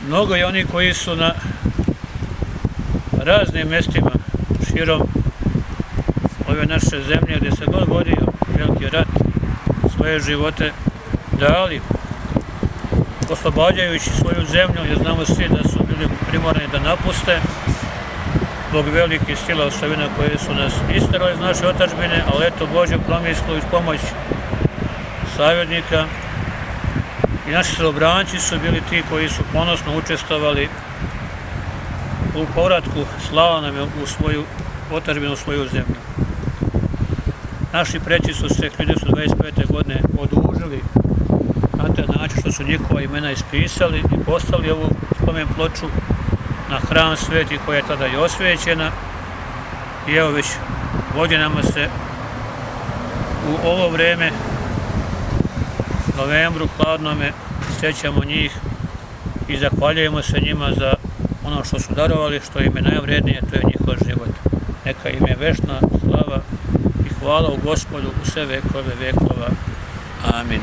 Mnogo je oni koji su na raznim mestima širom ove naše zemlje gdje se god vodio veliki rat, svoje živote dali oslobađajući svoju zemlju, jer znamo svi da su bili primorani da napuste zbog velikih sila osovina koje su nas isterali iz naše otadžbine, ali eto Božju promislu i pomoć saveznika i naši srbranci su bili ti koji su ponosno učestvovali u povratku slava nam u svoju otadžbinu, u svoju zemlju. Naši preci su se 1925. godine odužili na taj način što su njihova imena ispisali i postavili ovu spomen ploču na hram sveti koja je tada i osvećena. I evo već godinama se u ovo vreme, novembru, hladnome, sjećamo njih i zahvaljujemo se njima za ono što su darovali, što im je najvrednije, to je njihov život. Neka im je večna slava i hvala u Gospodu u sve vekove vekova. Amin.